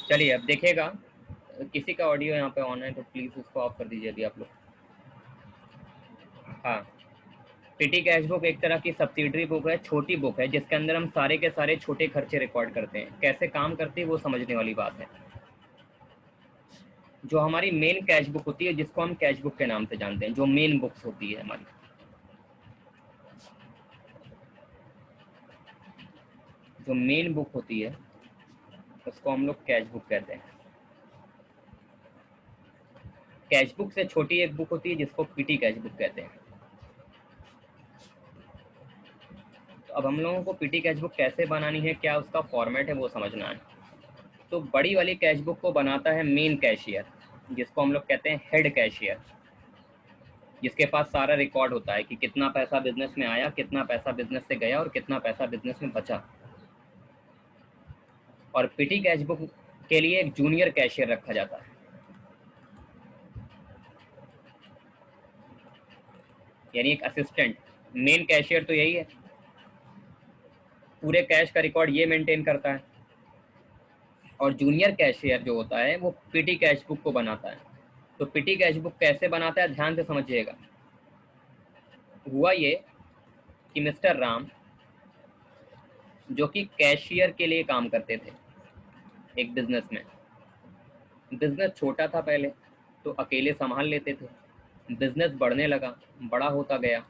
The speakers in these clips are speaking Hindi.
चलिए अब देखिएगा, किसी का ऑडियो यहाँ पे ऑन है तो प्लीज़ उसको ऑफ कर दीजिए अभी आप लोग। हाँ, पिटी कैश बुक एक तरह की सब्सिडरी बुक है, छोटी बुक है जिसके अंदर हम सारे के सारे छोटे खर्चे रिकॉर्ड करते हैं। कैसे काम करती है वो समझने वाली बात है। जो हमारी मेन कैश बुक होती है, जिसको हम कैश बुक के नाम से जानते हैं, जो मेन बुक्स होती है हमारी, जो मेन बुक होती है उसको हम लोग कैश बुक कहते हैं। कैश बुक से छोटी एक बुक होती है जिसको पीटी कैश बुक कहते हैं। तो अब हम लोगों को पीटी कैश बुक कैसे बनानी है, क्या उसका फॉर्मेट है, वो समझना है। तो बड़ी वाली कैश बुक को बनाता है मेन कैशियर, जिसको हम लोग कहते हैं हेड कैशियर, जिसके पास सारा रिकॉर्ड होता है कि कितना पैसा बिजनेस में आया, कितना पैसा बिजनेस से गया और कितना पैसा बिजनेस में बचा। और पीटी कैश बुक के लिए एक जूनियर कैशियर रखा जाता है, यानी एक असिस्टेंट। मेन कैशियर तो यही है, पूरे कैश का रिकॉर्ड ये मेंटेन करता है। और जूनियर कैशियर जो होता है वो पीटी कैश बुक को बनाता है। तो पीटी कैश बुक कैसे बनाता है, ध्यान से समझिएगा। हुआ ये कि मिस्टर राम, जो कि कैशियर के लिए काम करते थे एक बिजनेस में, बिजनेस छोटा था पहले तो अकेले संभाल लेते थे। बिजनेस बढ़ने लगा, बड़ा होता गया,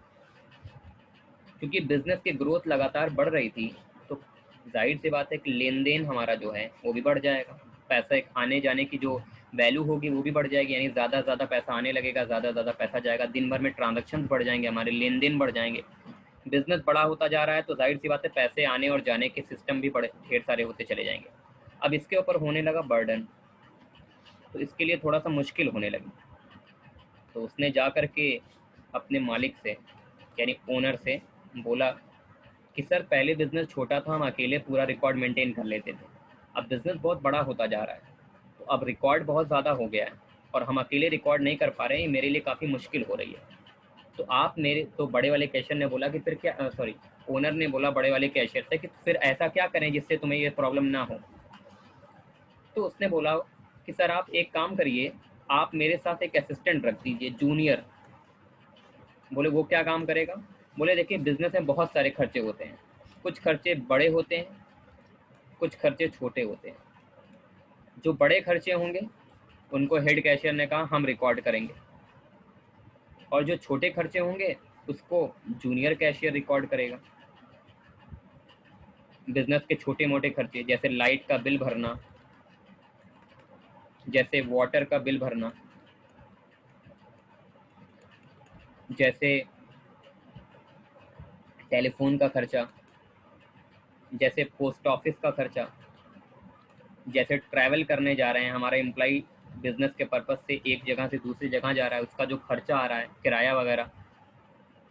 क्योंकि बिजनेस की ग्रोथ लगातार बढ़ रही थी। तो जाहिर सी बात है कि लेन देन हमारा जो है वो भी बढ़ जाएगा। पैसा एक आने जाने की जो वैल्यू होगी वो भी बढ़ जाएगी, यानी ज़्यादा से ज़्यादा पैसा आने लगेगा, ज़्यादा से ज़्यादा पैसा जाएगा। दिन भर में ट्रांजेक्शन बढ़ जाएंगे, हमारे लेन देन बढ़ जाएंगे। बिजनेस बड़ा होता जा रहा है तो जाहिर सी बात है पैसे आने और जाने के सिस्टम भी बड़े ढेर सारे होते चले जाएंगे। अब इसके ऊपर होने लगा बर्डन, तो इसके लिए थोड़ा सा मुश्किल होने लगी। तो उसने जा कर के अपने मालिक से, यानी ओनर से बोला कि सर पहले बिजनेस छोटा था, हम अकेले पूरा रिकॉर्ड मेंटेन कर लेते थे। अब बिजनेस बहुत बड़ा होता जा रहा है तो अब रिकॉर्ड बहुत ज़्यादा हो गया है और हम अकेले रिकॉर्ड नहीं कर पा रहे हैं, मेरे लिए काफ़ी मुश्किल हो रही है। तो आप मेरे, तो बड़े वाले कैशियर ने बोला कि फिर क्या, सॉरी, ओनर ने बोला बड़े वाले कैशियर से कि फिर ऐसा क्या करें जिससे तुम्हें ये प्रॉब्लम ना हो। तो उसने बोला कि सर आप एक काम करिए, आप मेरे साथ एक असिस्टेंट रख दीजिए, जूनियर। बोले वो क्या काम करेगा? बोले देखिए बिजनेस में बहुत सारे खर्चे होते हैं, कुछ खर्चे बड़े होते हैं, कुछ खर्चे छोटे होते हैं। जो बड़े खर्चे होंगे उनको हेड कैशियर ने कहा हम रिकॉर्ड करेंगे, और जो छोटे खर्चे होंगे उसको जूनियर कैशियर रिकॉर्ड करेगा। बिजनेस के छोटे मोटे खर्चे जैसे लाइट का बिल भरना, जैसे वाटर का बिल भरना, जैसे टेलीफोन का खर्चा, जैसे पोस्ट ऑफिस का खर्चा, जैसे ट्रैवल करने जा रहे हैं हमारा एम्प्लॉई बिजनेस के पर्पज से एक जगह से दूसरी जगह जा रहा है, उसका जो खर्चा आ रहा है, किराया वगैरह।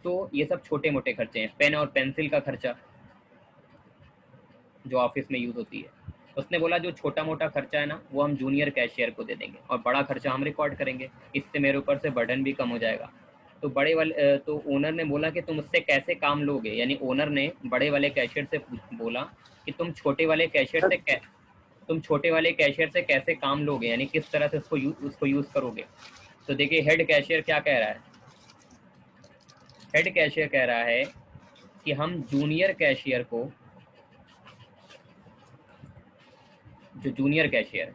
तो ये सब छोटे मोटे खर्चे हैं। पेन और पेंसिल का खर्चा जो ऑफिस में यूज़ होती है। उसने बोला जो छोटा मोटा खर्चा है ना वो हम जूनियर कैशियर को दे देंगे और बड़ा खर्चा हम रिकॉर्ड करेंगे, इससे मेरे ऊपर से बर्डन भी कम हो जाएगा। तो तो ओनर ने बोला कि तुम उससे कैसे काम लोगे, यानी ओनर ने बड़े वाले कैशियर से बोला कि तुम छोटे वाले कैशियर से कैसे काम लोगे, यानी किस तरह से उसको यूज़ करोगे। तो देखिए हेड कैशियर क्या कह रहा है। हेड कैशियर कह रहा है कि हम जूनियर कैशियर को, जो जूनियर कैशियर है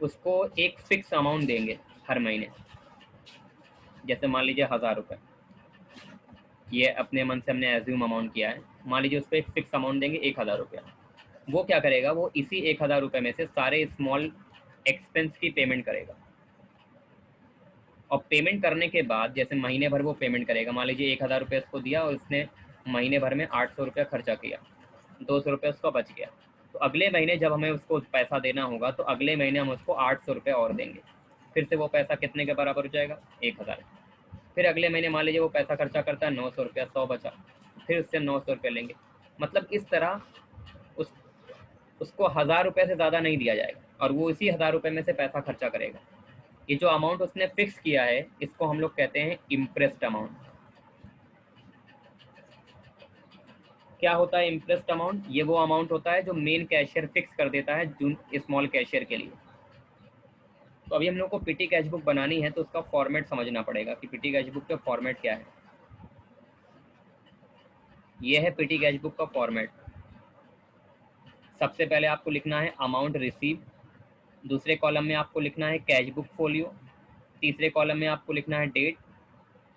उसको एक फिक्स अमाउंट देंगे हर महीने। जैसे मान लीजिए 1000 रुपये, ये अपने मन से हमने एज्यूम अमाउंट किया है। मान लीजिए उसको एक फिक्स अमाउंट देंगे 1000 रुपया। वो क्या करेगा, वो इसी 1000 रुपये में से सारे स्मॉल एक्सपेंस की पेमेंट करेगा। और पेमेंट करने के बाद जैसे महीने भर वो पेमेंट करेगा, मान लीजिए 1000 रुपये उसको दिया और उसने महीने भर में 800 रुपया खर्चा किया, 200 रुपये उसका बच गया। तो अगले महीने जब हमें उसको पैसा देना होगा तो अगले महीने हम उसको 800 रुपये और देंगे। फिर से वो पैसा कितने के बराबर हो जाएगा, 1000। फिर अगले महीने मान लीजिए वो पैसा खर्चा करता है 900 रुपया, 100 बचा, फिर उससे 900 रुपये लेंगे। मतलब इस तरह उस उसको 1000 रुपये से ज़्यादा नहीं दिया जाएगा और वो इसी 1000 रुपये में से पैसा खर्चा करेगा। ये जो अमाउंट उसने फिक्स किया है इसको हम लोग कहते हैं इम्प्रेस्ड अमाउंट। क्या होता है इंटरेस्ट अमाउंट? ये वो अमाउंट होता है जो मेन कैशियर फिक्स कर देता है स्मॉल कैशियर के लिए। तो अभी हम लोग को पीटी कैश बुक बनानी है, तो उसका फॉर्मेट समझना पड़ेगा कि पीटी कैश बुक का फॉर्मेट क्या है। ये है पीटी कैश बुक का फॉर्मेट। सबसे पहले आपको लिखना है अमाउंट रिसीव, दूसरे कॉलम में आपको लिखना है कैश बुक फोलियो, तीसरे कॉलम में आपको लिखना है डेट,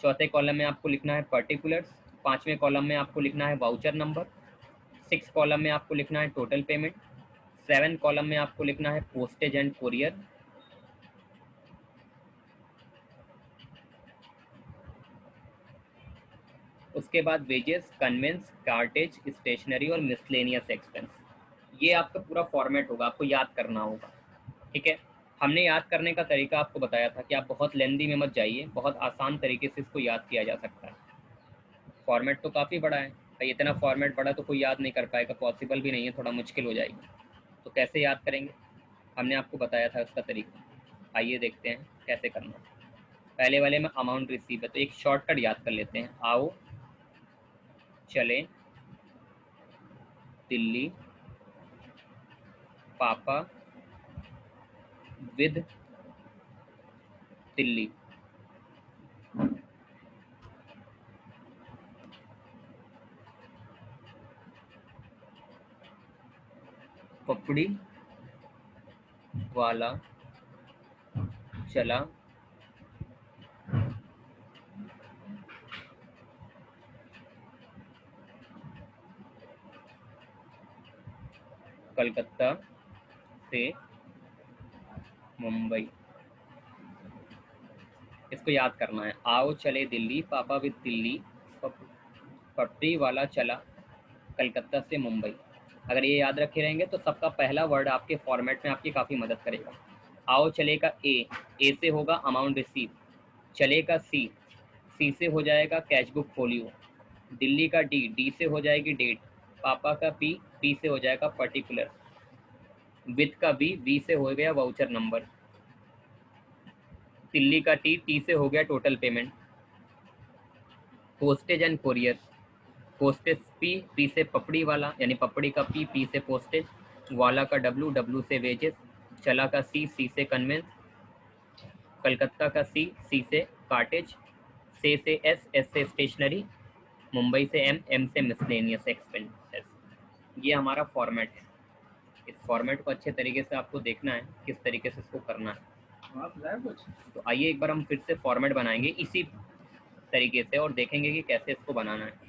चौथे कॉलम में आपको लिखना है पर्टिकुलर्स, पांचवें कॉलम में आपको लिखना है वाउचर नंबर, 6 कॉलम में आपको लिखना है टोटल पेमेंट, 7 कॉलम में आपको लिखना है पोस्टेज एंड कुरियर, उसके बाद वेजेस, कन्वेंस, कार्टेज, स्टेशनरी और मिसलेनियस एक्सपेंस। ये आपका पूरा फॉर्मेट होगा, आपको याद करना होगा। ठीक है, हमने याद करने का तरीका आपको बताया था कि आप बहुत लेंदी में मत जाइए, बहुत आसान तरीके से इसको याद किया जा सकता है। फॉर्मेट तो काफ़ी बड़ा है भाई, इतना फॉर्मेट बड़ा तो कोई याद नहीं कर पाएगा, पॉसिबल भी नहीं है, थोड़ा मुश्किल हो जाएगी। तो कैसे याद करेंगे, हमने आपको बताया था उसका तरीका। आइए देखते हैं कैसे करना। पहले वाले में अमाउंट रिसीव है, तो एक शॉर्टकट याद कर लेते हैं। आओ चले दिल्ली पापा विद दिल्ली। पपड़ी वाला चला कलकत्ता से मुंबई। इसको याद करना है। आओ चले दिल्ली पापा विद दिल्ली, पपड़ी वाला चला कलकत्ता से मुंबई। अगर ये याद रखे रहेंगे तो सबका पहला वर्ड आपके फॉर्मेट में आपकी काफ़ी मदद करेगा। आओ चले का ए से होगा अमाउंट रिसीव, चले का सी से हो जाएगा कैश बुक फोलियो, दिल्ली का डी से हो जाएगी डेट, पापा का पी से हो जाएगा पर्टिकुलर, विद का बी से हो गया वाउचर नंबर, दिल्ली का टी से हो गया total payment, postage and courier, postage P से पपड़ी वाला यानी पपड़ी का पी से पोस्टेज, वाला का डब्लू से वेजेस, चला का सी से कन्वेंस, कलकत्ता का सी से कार्टेज, से एस से स्टेशनरी, मुंबई से एम से मिसलेनियस एक्सपेंसेस। ये हमारा फॉर्मेट है। इस फॉर्मेट को अच्छे तरीके से आपको देखना है किस तरीके से इसको करना है। तो आइए एक बार हम फिर से फॉर्मेट बनाएंगे इसी तरीके से और देखेंगे कि कैसे इसको बनाना है।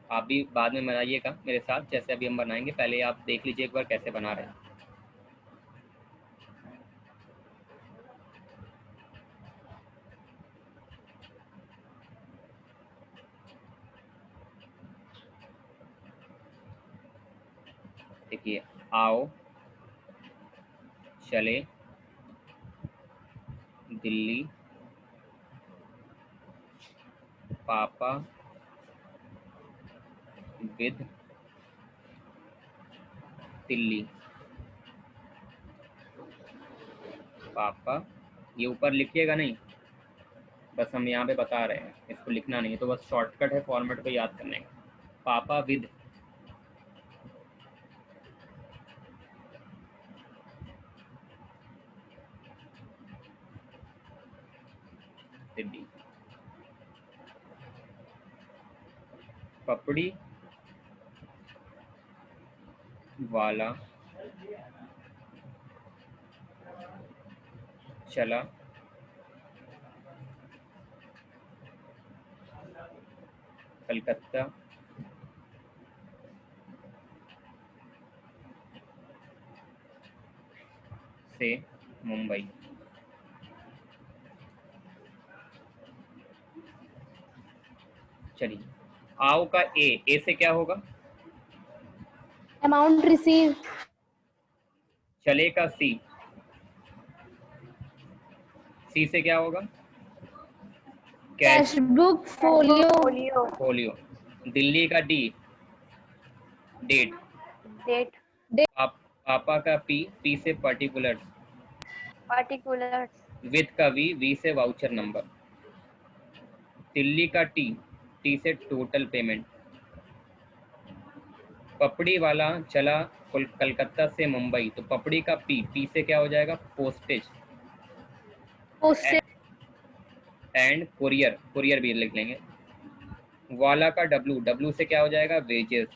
आप भी बाद में बनाइएगा मेरे साथ, जैसे अभी हम बनाएंगे, पहले आप देख लीजिए एक बार कैसे बना रहे हैं। देखिए, आओ चले दिल्ली पापा विद दिल्ली, पापा, ये ऊपर लिखिएगा नहीं, बस हम यहाँ पे बता रहे हैं, इसको लिखना नहीं है, तो बस शॉर्टकट है फॉर्मेट को याद करने का। पापा विद दिल्ली, पपड़ी वाला चला कलकत्ता से मुंबई। चलिए, आओ का ए से क्या होगा? Amount receive. चले का सी से क्या होगा? Cash book folio. Folio. Delhi का डी डेट, डेट। पापा का पी, पी से पर्टिकुलर्स, विद का वी, वी से वाउचर नंबर, दिल्ली का टी, टी से टोटल पेमेंट, पपड़ी वाला चला कलकत्ता से मुंबई, तो पपड़ी का पी, पी से क्या हो जाएगा, पोस्टेज, एंड कुरियर, कुरियर भी लिख लेंगे। वाला का डब्लू, डब्लू से क्या हो जाएगा, वेजेस।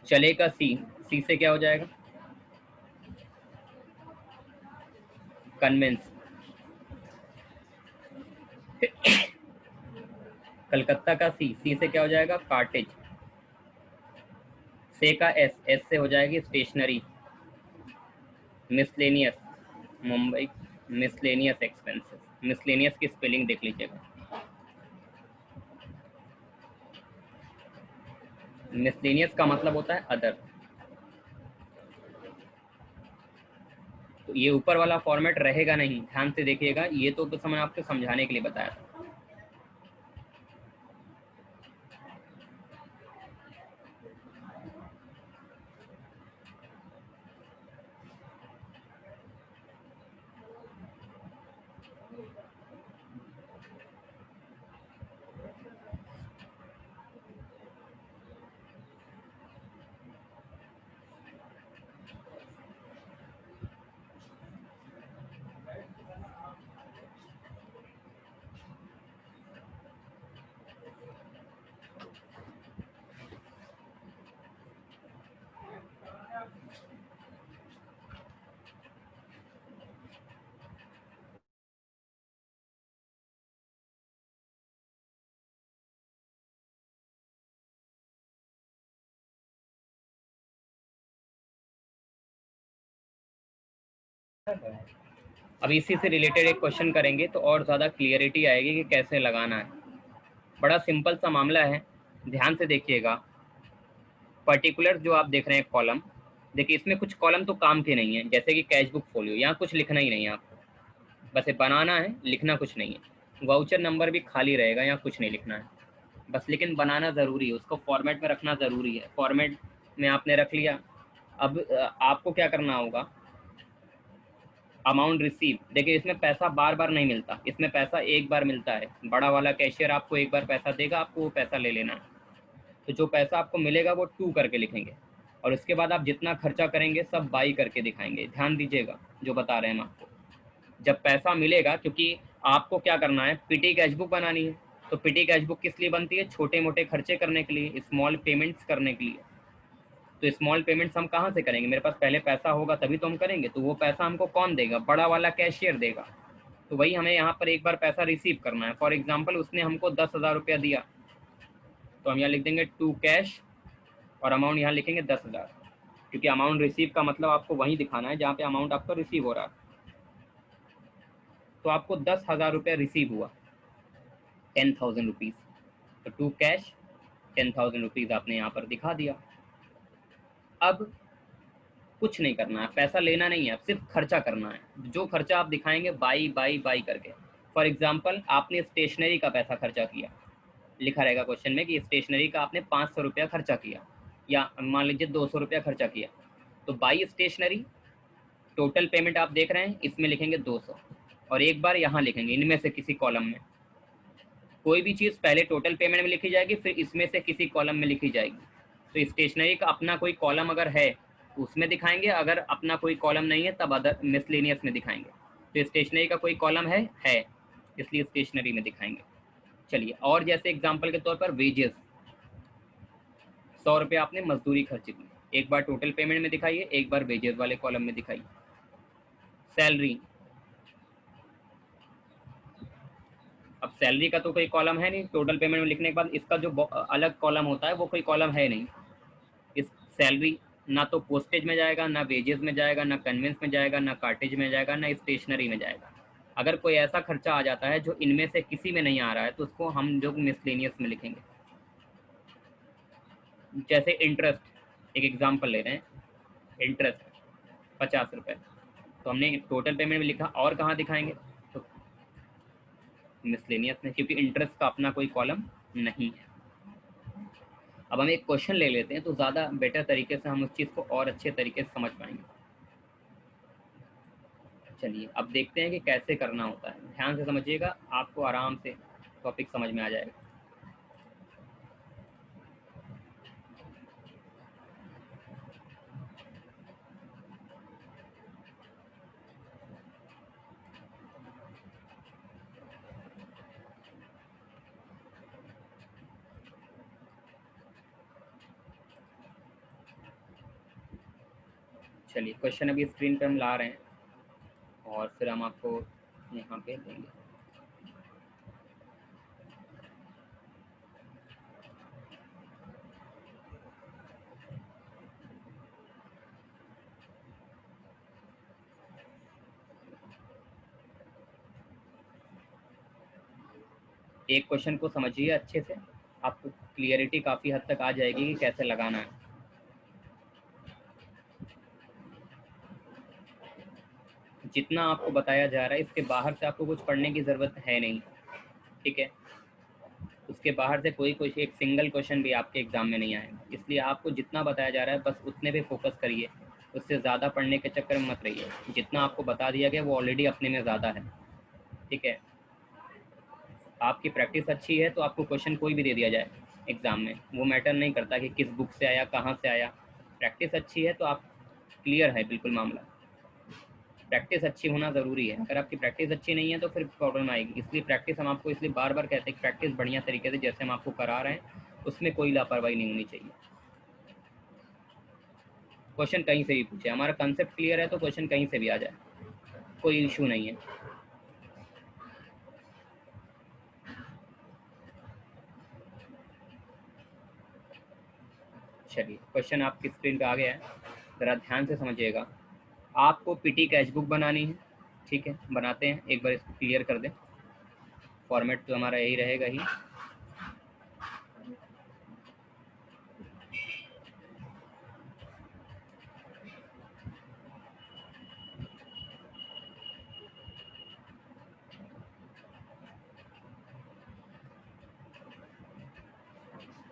चले का सी, सी से क्या हो जाएगा, कन्वेंस। कलकत्ता का सी, सी से क्या हो जाएगा, कार्टेज। से का एस, एस से हो जाएगी stationery. Miscellaneous, Mumbai miscellaneous expenses, miscellaneous की स्पेलिंग देख लीजिएगा, मिसलेनियस का मतलब होता है अदर। तो ये ऊपर वाला फॉर्मेट रहेगा नहीं, ध्यान से देखिएगा, ये तो बस मैंने आपको समझाने के लिए बताया था। अब इसी से रिलेटेड एक क्वेश्चन करेंगे तो और ज़्यादा क्लियरिटी आएगी कि कैसे लगाना है। बड़ा सिंपल सा मामला है, ध्यान से देखिएगा। पर्टिकुलर जो आप देख रहे हैं कॉलम, देखिए इसमें कुछ कॉलम तो काम के नहीं है, जैसे कि कैश बुक फोलियो, यहाँ कुछ लिखना ही नहीं है आपको, बस ये बनाना है, लिखना कुछ नहीं है। वाउचर नंबर भी खाली रहेगा, यहाँ कुछ नहीं लिखना है बस, लेकिन बनाना ज़रूरी है, उसको फॉर्मेट में रखना ज़रूरी है। फॉर्मेट में आपने रख लिया, अब आपको क्या करना होगा, अमाउंट रिसीव, देखिए इसमें पैसा बार बार नहीं मिलता, इसमें पैसा एक बार मिलता है। बड़ा वाला कैशियर आपको एक बार पैसा देगा, आपको वो पैसा ले लेना है। तो जो पैसा आपको मिलेगा वो 2 करके लिखेंगे, और उसके बाद आप जितना खर्चा करेंगे सब बाई करके दिखाएंगे। ध्यान दीजिएगा जो बता रहे हैं हम आपको। जब पैसा मिलेगा, क्योंकि आपको क्या करना है, पीटी कैश बुक बनानी है, तो पीटी कैश बुक किस लिए बनती है, छोटे मोटे खर्चे करने के लिए, स्मॉल पेमेंट्स करने के लिए। तो स्मॉल पेमेंट्स हम कहाँ से करेंगे, मेरे पास पहले पैसा होगा तभी तो हम करेंगे। तो वो पैसा हमको कौन देगा, बड़ा वाला कैशियर देगा। तो वही हमें यहाँ पर एक बार पैसा रिसीव करना है। फॉर एग्जाम्पल उसने हमको 10,000 रुपया दिया, तो हम यहाँ लिख देंगे टू कैश, और अमाउंट यहाँ लिखेंगे 10,000, क्योंकि अमाउंट रिसीव का मतलब आपको वहीं दिखाना है जहाँ पे अमाउंट आपका रिसीव हो रहा है। तो आपको 10,000 रुपया रिसीव हुआ, 10,000 रुपीज़, तो टू कैश 10,000 रुपीज़ आपने यहाँ पर दिखा दिया। अब कुछ नहीं करना है, पैसा लेना नहीं है, सिर्फ खर्चा करना है। जो खर्चा आप दिखाएंगे बाई बाई बाई करके। फॉर एग्जाम्पल आपने स्टेशनरी का पैसा खर्चा किया, लिखा रहेगा क्वेश्चन में कि स्टेशनरी का आपने 500 रुपया खर्चा किया, या मान लीजिए 200 रुपया खर्चा किया। तो बाई स्टेशनरी, टोटल पेमेंट आप देख रहे हैं, इसमें लिखेंगे 200, और एक बार यहाँ लिखेंगे इनमें से किसी कॉलम में। कोई भी चीज़ पहले टोटल पेमेंट में लिखी जाएगी, फिर इसमें से किसी कॉलम में लिखी जाएगी। तो स्टेशनरी का अपना कोई कॉलम अगर है उसमें दिखाएंगे, अगर अपना कोई कॉलम नहीं है तब अदर मिसलेनियस में दिखाएंगे। तो स्टेशनरी का कोई कॉलम है, इसलिए स्टेशनरी में दिखाएंगे। चलिए, और जैसे एग्जांपल के तौर पर वेजेस, 100 रुपये आपने मजदूरी खर्च की, एक बार टोटल पेमेंट में दिखाइए, एक बार वेजेस वाले कॉलम में दिखाइए। सैलरी, अब सैलरी का तो कोई कॉलम है नहीं, टोटल पेमेंट में लिखने के बाद इसका जो अलग कॉलम होता है वो कोई कॉलम है नहीं। इस सैलरी ना तो पोस्टेज में जाएगा, ना वेजेस में जाएगा, ना कन्वेंस में जाएगा, ना कार्टेज में जाएगा, ना स्टेशनरी में जाएगा। अगर कोई ऐसा खर्चा आ जाता है जो इनमें से किसी में नहीं आ रहा है तो उसको हम जो मिसलेनियस में लिखेंगे। जैसे इंटरेस्ट, एक एग्जांपल ले रहे हैं, इंटरेस्ट 50 रुपये, तो हमने टोटल पेमेंट में लिखा, और कहाँ दिखाएंगे, तो मिसलेनियस में, क्योंकि इंटरेस्ट का अपना कोई कॉलम नहीं है। अब हम एक क्वेश्चन ले लेते हैं तो ज़्यादा बेटर तरीके से हम उस चीज़ को और अच्छे तरीके से समझ पाएंगे। चलिए अब देखते हैं कि कैसे करना होता है। ध्यान से समझिएगा, आपको आराम से टॉपिक समझ में आ जाएगा। चलिए क्वेश्चन अभी स्क्रीन पे हम ला रहे हैं और फिर हम आपको यहाँ पे देंगे। एक क्वेश्चन को समझिए अच्छे से, आपको क्लियरिटी काफ़ी हद तक आ जाएगी कि कैसे लगाना है। जितना आपको बताया जा रहा है इसके बाहर से आपको कुछ पढ़ने की ज़रूरत है नहीं, ठीक है। उसके बाहर से कोई क्वेश्चन, एक सिंगल क्वेश्चन भी आपके एग्जाम में नहीं आएगा, इसलिए आपको जितना बताया जा रहा है बस उतने पे फोकस करिए, उससे ज़्यादा पढ़ने के चक्कर में मत रहिए। जितना आपको बता दिया गया वो ऑलरेडी अपने में ज़्यादा है, ठीक है। आपकी प्रैक्टिस अच्छी है तो आपको क्वेश्चन कोई भी दे दिया जाए एग्ज़ाम में, वो मैटर नहीं करता कि किस बुक से आया, कहाँ से आया। प्रैक्टिस अच्छी है तो आप क्लियर है बिल्कुल मामला। प्रैक्टिस अच्छी होना ज़रूरी है, अगर आपकी प्रैक्टिस अच्छी नहीं है तो फिर प्रॉब्लम आएगी। इसलिए प्रैक्टिस हम आपको इसलिए बार बार कहते हैं कि प्रैक्टिस बढ़िया तरीके से जैसे हम आपको करा रहे हैं उसमें कोई लापरवाही नहीं होनी चाहिए। क्वेश्चन कहीं से भी पूछे, हमारा कंसेप्ट क्लियर है तो क्वेश्चन कहीं से भी आ जाए, कोई इशू नहीं है। चलिए क्वेश्चन आपकी स्क्रीन पे आ गया है, ज़रा ध्यान से समझिएगा। आपको पीटी कैच बुक बनानी है, ठीक है। बनाते हैं, एक बार इसको क्लियर कर दें। फॉर्मेट तो हमारा यही रहेगा ही।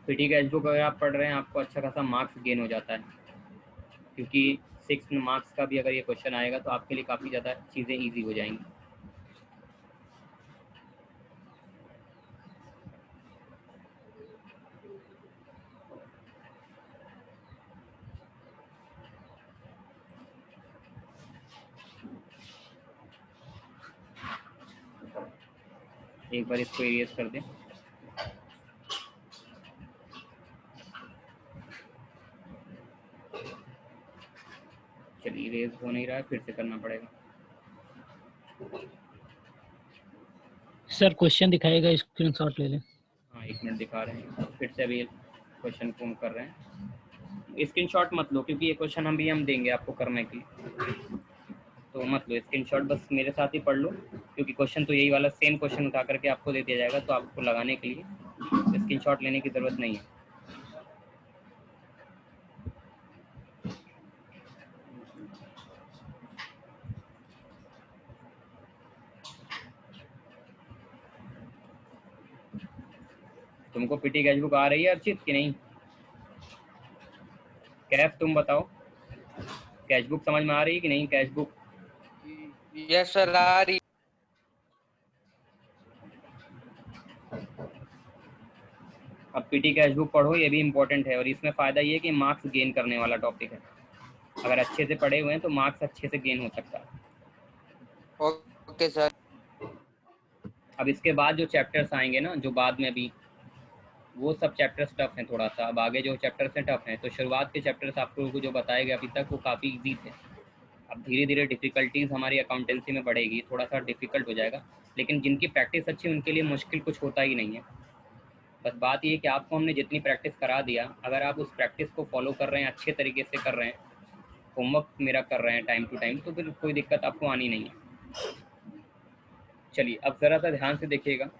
पीटी कैच बुक अगर आप पढ़ रहे हैं आपको अच्छा खासा मार्क्स गेन हो जाता है, क्योंकि 6 मार्क्स का भी अगर ये क्वेश्चन आएगा तो आपके लिए काफ़ी ज़्यादा चीज़ें ईजी हो जाएंगी। एक बार इसको इरेज कर दें। चलिए इरेज हो नहीं रहा है, फिर से करना पड़ेगा। सर क्वेश्चन दिखाएगा, स्क्रीनशॉट ले लें। हाँ 1 मिनट दिखा रहे हैं, फिर से अभी क्वेश्चन को हम कर रहे हैं। स्क्रीनशॉट मत लो क्योंकि ये क्वेश्चन हम देंगे आपको करने के लिए, तो मत लो स्क्रीनशॉट, बस मेरे साथ ही पढ़ लो, क्योंकि क्वेश्चन तो यही वाला सेम क्वेश्चन उठा करके आपको दे दिया जाएगा, तो आपको लगाने के लिए स्क्रीनशॉट लेने की ज़रूरत नहीं है। तुमको पीटी कैच बुक आ रही है अर्चित कि नहीं? कैफ तुम बताओ, कैच बुक समझ में आ रही है कि नहीं? कैच बुक यस सर आ रही। अब पीटी कैच बुक पढ़ो, ये भी इम्पोर्टेंट है और इसमें फ़ायदा ये है कि मार्क्स गेन करने वाला टॉपिक है। अगर अच्छे से पढ़े हुए हैं तो मार्क्स अच्छे से गेन हो सकता है। Okay sir. अब इसके बाद जो चैप्टर्स आएंगे ना, जो बाद में अभी, वो सब चैप्टर्स टफ हैं थोड़ा सा। अब आगे जो चैप्टर्स हैं टफ हैं, तो शुरुआत के चैप्टर्स आपको जो बताए गए अभी तक वो काफ़ी इजी थे। अब धीरे धीरे डिफ़िकल्टीज़ हमारी अकाउंटेंसी में बढ़ेगी, थोड़ा सा डिफ़िकल्ट हो जाएगा, लेकिन जिनकी प्रैक्टिस अच्छी उनके लिए मुश्किल कुछ होता ही नहीं है। बस बात ये है कि आपको हमने जितनी प्रैक्टिस करा दिया, अगर आप उस प्रैक्टिस को फॉलो कर रहे हैं, अच्छे तरीके से कर रहे हैं, होमवर्क मेरा कर रहे हैं टाइम टू टाइम, तो फिर कोई दिक्कत आपको आनी नहीं है। चलिए अब ज़रा सा ध्यान से देखिएगा।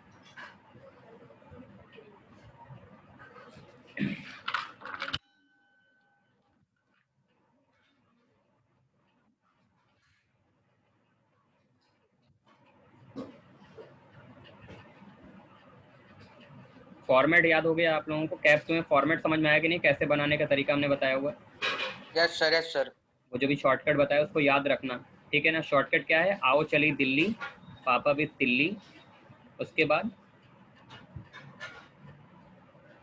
फॉर्मेट याद हो गया आप लोगों को? कैप्स में फॉर्मेट समझ में आया कि नहीं? कैसे बनाने का तरीका हमने बताया हुआ है। Yes sir, yes sir. वो जो भी शॉर्टकट बताया उसको याद रखना, ठीक है ना। शॉर्टकट क्या है? आओ चली दिल्ली, पापा भी तिल्ली, उसके बाद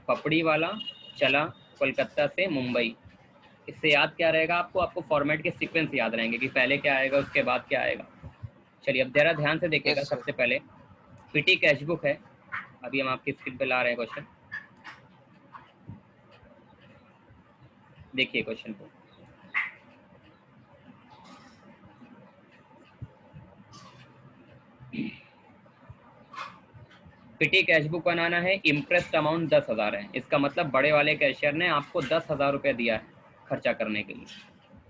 पपड़ी वाला चला कोलकाता से मुंबई। इससे याद क्या रहेगा आपको? आपको फॉर्मेट के सीक्वेंस याद रहेंगे कि पहले क्या आएगा उसके बाद क्या आएगा। चलिए अब जरा ध्यान से देखिएगा। Yes sir. सबसे पहले पीटी कैश बुक है, अभी हम आपकी स्क्रीन पे ला रहे हैं क्वेश्चन, देखिए क्वेश्चन को। पीटी कैश बुक बनाना है, इम्प्रेस्ड अमाउंट 10,000 है। इसका मतलब बड़े वाले कैशियर ने आपको 10,000 रुपये दिया है खर्चा करने के लिए।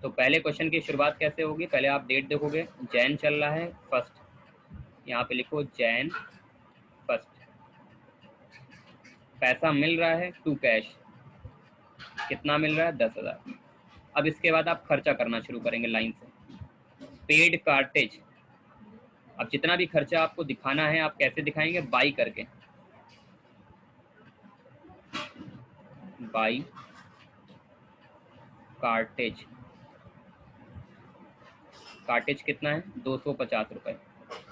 तो पहले क्वेश्चन की शुरुआत कैसे होगी? पहले आप डेट देखोगे, जैन चल रहा है फर्स्ट, यहाँ पे लिखो जैन फर्स्ट। पैसा मिल रहा है टू कैश, कितना मिल रहा है? 10,000। अब इसके बाद आप खर्चा करना शुरू करेंगे लाइन से। पेड कार्टेज, अब जितना भी खर्चा आपको दिखाना है आप कैसे दिखाएंगे? बाई करके, बाई कार्टेज। कार्टेज कितना है? 250 रुपये।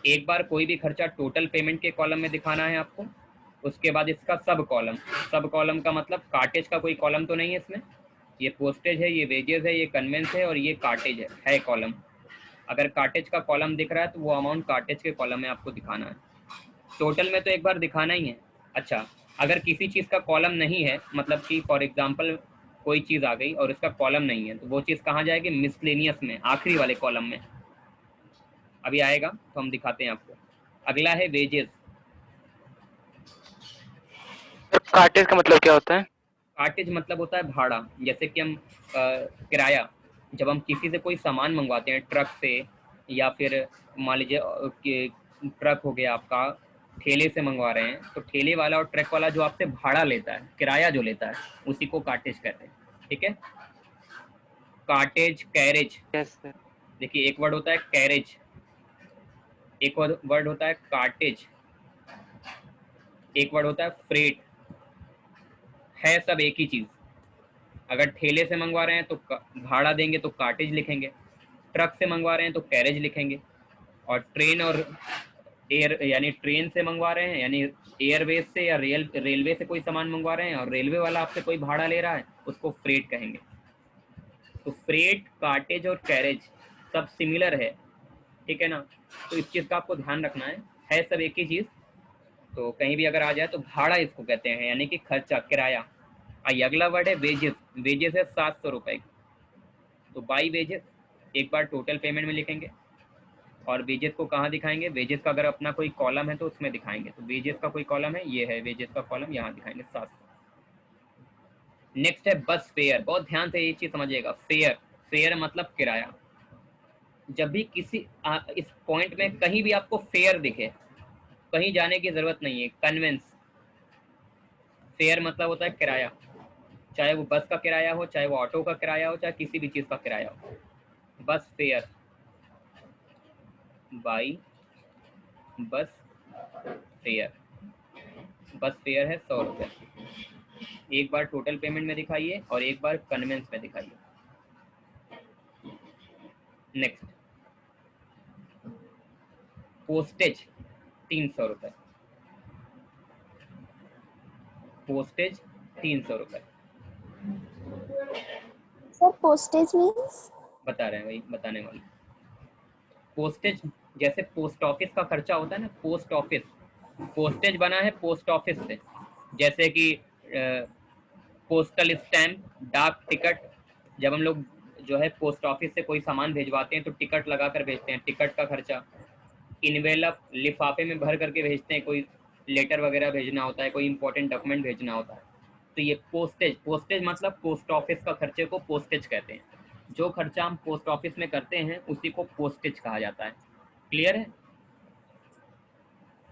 एक बार कोई भी खर्चा टोटल पेमेंट के कॉलम में दिखाना है आपको, उसके बाद इसका सब कॉलम। सब कॉलम का मतलब कार्टेज का कोई कॉलम तो नहीं है इसमें, ये पोस्टेज है, ये वेजेस है, ये कन्वेंस है और ये कार्टेज है कॉलम। अगर कार्टेज का कॉलम दिख रहा है तो वो अमाउंट कार्टेज के कॉलम में आपको दिखाना है। टोटल में तो एक बार दिखाना ही है। अच्छा, अगर किसी चीज़ का कॉलम नहीं है, मतलब कि फॉर एग्जांपल कोई चीज़ आ गई और इसका कॉलम नहीं है, तो वो चीज़ कहाँ जाएगी? मिसलेनियस में, आखिरी वाले कॉलम में। अभी आएगा तो हम दिखाते हैं आपको। अगला है वेजेस। कार्टेज का मतलब क्या होता है? कार्टेज मतलब होता है भाड़ा। जैसे कि हम किराया, जब हम किसी से कोई सामान मंगवाते हैं ट्रक से, या फिर मान लीजिए कि ट्रक हो गया आपका, ठेले से मंगवा रहे हैं, तो ठेले वाला और ट्रक वाला जो आपसे भाड़ा लेता है, किराया जो लेता है, उसी को कार्टेज कहते हैं, ठीक है। Cartage, carriage. Yes sir. देखिए एक वर्ड होता है कैरेज, एक वर्ड होता है कार्टेज, एक वर्ड होता है फ्रेट। है सब एक ही चीज़। अगर ठेले से मंगवा रहे हैं तो भाड़ा देंगे तो कार्टेज लिखेंगे, ट्रक से मंगवा रहे हैं तो कैरेज लिखेंगे, और ट्रेन और एयर यानी ट्रेन से मंगवा रहे हैं यानी एयरवेज से या रेलवे से कोई सामान मंगवा रहे हैं और रेलवे वाला आपसे कोई भाड़ा ले रहा है, उसको फ्रेट कहेंगे। तो फ्रेट, कार्टेज और कैरेज सब सिमिलर है, ठीक है ना। तो इस चीज़ का आपको ध्यान रखना है सब एक ही चीज़। तो कहीं भी अगर आ जाए तो भाड़ा इसको कहते हैं, यानी कि खर्चा, किराया। आइए अगला वर्ड है वेजेस। वेजेस है 700 रुपये। तो बाई वेजेस एक बार टोटल पेमेंट में लिखेंगे, और वेजेस को कहाँ दिखाएंगे? वेजेस का अगर अपना कोई कॉलम है तो उसमें दिखाएंगे। तो वेजेस का कोई कॉलम है, ये है वेजेस का कॉलम, यहाँ दिखाएंगे 700। नेक्स्ट है बस फेयर। बहुत ध्यान से ये चीज़ समझिएगा। फेयर, फेयर मतलब किराया। जब भी किसी इस पॉइंट में कहीं भी आपको फेयर दिखे, कहीं जाने की जरूरत नहीं है, कन्वेंस। फेयर मतलब होता है किराया, चाहे वो बस का किराया हो, चाहे वो ऑटो का किराया हो, चाहे किसी भी चीज़ का किराया हो। बस फेयर, बाई बस फेयर। बस फेयर है 100 रुपये। एक बार टोटल पेमेंट में दिखाइए और एक बार कन्वेंस में दिखाइए। नेक्स्ट, पोस्टेज 300 रुपये। पोस्टेज 300 रुपये। Sir postage means? बता रहे हैं वही बताने वाले। पोस्टेज जैसे पोस्ट ऑफिस का खर्चा होता है ना, पोस्ट ऑफिस, पोस्टेज बना है पोस्ट ऑफिस से। जैसे कि पोस्टल स्टैम्प, डाक टिकट। जब हम लोग जो है पोस्ट ऑफिस से कोई सामान भेजवाते हैं तो टिकट लगा कर भेजते हैं, टिकट का खर्चा। इनवेलप, लिफाफे में भर करके भेजते हैं, कोई लेटर वगैरह भेजना होता है, कोई इंपॉर्टेंट डॉक्यूमेंट भेजना होता है। तो ये पोस्टेज, पोस्टेज मतलब पोस्ट ऑफिस का खर्चे को पोस्टेज कहते हैं। जो खर्चा हम पोस्ट ऑफिस में करते हैं उसी को पोस्टेज कहा जाता है। क्लियर है?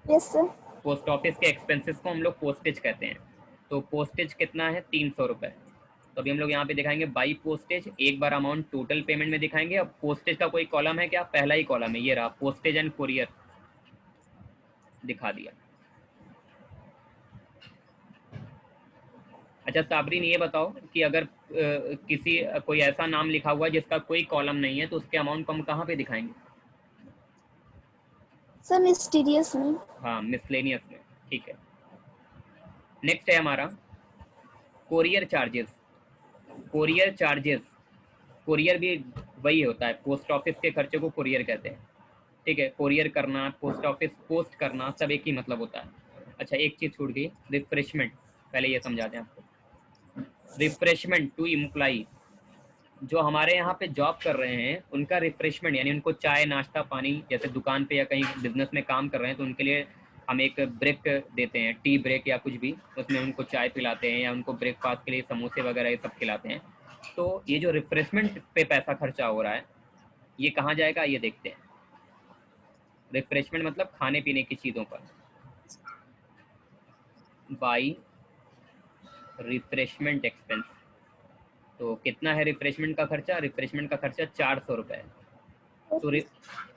Yes sir. पोस्ट ऑफिस के एक्सपेंसेस को हम लोग पोस्टेज कहते हैं। तो पोस्टेज कितना है? 300 रुपये। तो अभी हम लोग यहाँ पे दिखाएंगे बाई पोस्टेज। एक बार अमाउंट टोटल पेमेंट में दिखाएंगे। अब पोस्टेज का कोई कॉलम है क्या? पहला ही कॉलम है, ये रहा, पोस्टेज एंड कुरियर, दिखा दिया। अच्छा साबरीन ये बताओ कि अगर कोई ऐसा नाम लिखा हुआ है जिसका कोई कॉलम नहीं है तो उसके अमाउंट को हम कहाँ पे दिखाएंगे? सर मिस्टीरियस में। हाँ मिसलेनियस में, ठीक है। नेक्स्ट है हमारा courier charges. Courier charges, courier भी वही होता है, पोस्ट ऑफिस के खर्चे को कोरियर कहते हैं, ठीक है। कोरियर करना, पोस्ट ऑफिस पोस्ट करना, सब एक ही मतलब होता है। अच्छा एक चीज छूट गई, रिफ्रेशमेंट, पहले ये समझाते हैं आपको। रिफ्रेशमेंट टू एम्प्लॉई, जो हमारे यहाँ पे जॉब कर रहे हैं उनका रिफ्रेशमेंट, यानी उनको चाय नाश्ता पानी, जैसे दुकान पे या कहीं बिजनेस में काम कर रहे हैं तो उनके लिए हम एक ब्रेक देते हैं, टी ब्रेक या कुछ भी, उसमें उनको चाय पिलाते हैं या उनको ब्रेकफास्ट के लिए समोसे वगैरह ये सब खिलाते हैं। तो ये जो रिफ्रेशमेंट पे पैसा खर्चा हो रहा है ये कहाँ जाएगा, ये देखते हैं। रिफ्रेशमेंट मतलब खाने पीने की चीज़ों पर, बाई रिफ्रेशमेंट एक्सपेंस। तो कितना है रिफ्रेशमेंट का खर्चा? रिफ्रेशमेंट का खर्चा 400 रुपये। तो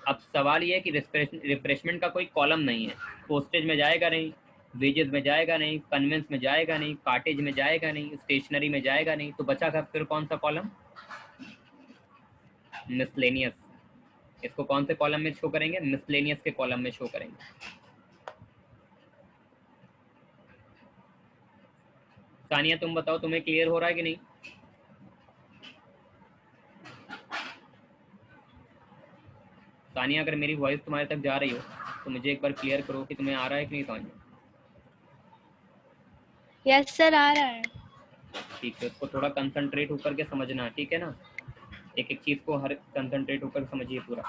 अब सवाल ये है कि रिफ्रेशमेंट का कोई कॉलम नहीं है, पोस्टेज में जाएगा नहीं, वेजेस में जाएगा नहीं, कन्वेंस में जाएगा नहीं, कार्टेज में जाएगा नहीं, स्टेशनरी में जाएगा नहीं, तो बचा का फिर कौन सा कॉलम? मिसलेनियस। इसको कौन से कॉलम में शो करेंगे? मिसलेनियस के कॉलम में शो करेंगे। सानिया तुम बताओ, तुम्हें क्लियर हो रहा है कि नहीं? सानिया अगर मेरी वॉइस तुम्हारे तक जा रही हो तो मुझे एक बार क्लियर करो कि तुम्हें आ रहा है कि नहीं समझ में। यस सर आ रहा है। ठीक है, उसको थोड़ा कंसंट्रेट होकर के समझना, ठीक है ना, एक एक चीज को हर कंसंट्रेट होकर समझिए पूरा।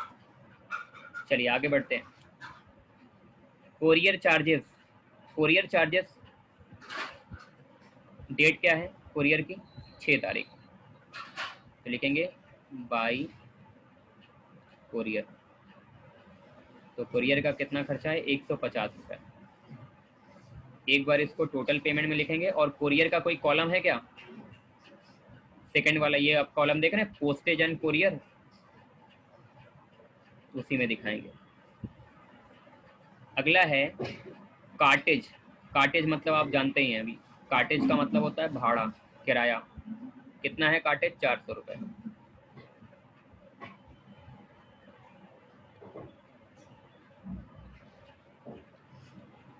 चलिए आगे बढ़ते हैं। Courier charges, courier charges date क्या है कोरियर की? 6 तारीख। तो लिखेंगे बाई कोरियर। तो कोरियर का कितना खर्चा है? 150 रुपये। एक बार इसको टोटल पेमेंट में लिखेंगे। और कोरियर का कोई कॉलम है क्या? सेकंड वाला ये आप कॉलम देख रहे हैं, पोस्टेज एंड कोरियर, उसी में दिखाएंगे। अगला है कार्टेज। कार्टेज मतलब आप जानते ही हैं अभी, कार्टेज का मतलब होता है भाड़ा, किराया। कितना है कार्टेज? 400 रुपये।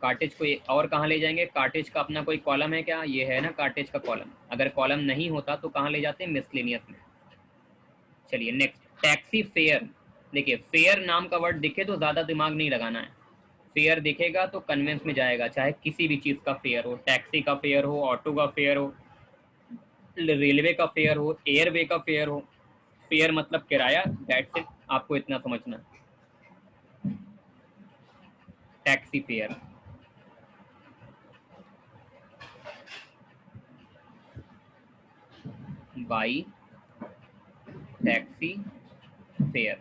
कार्टेज को और कहाँ ले जाएंगे? कार्टेज का अपना कोई कॉलम है क्या? ये है ना कार्टेज का कॉलम। अगर कॉलम नहीं होता तो कहाँ ले जाते हैं? मिसलेनियस में। चलिए नेक्स्ट, टैक्सी फेयर। देखिए फेयर नाम का वर्ड दिखे तो ज़्यादा दिमाग नहीं लगाना है। फेयर दिखेगा तो कन्वेंस में जाएगा, चाहे किसी भी चीज़ का फेयर हो, टैक्सी का फेयर हो, ऑटो का फेयर हो, रेलवे का फेयर हो, एयरवे का फेयर हो। फेयर मतलब किराया, दैट्स इट, आपको इतना समझना। Taxi fare. By taxi fare.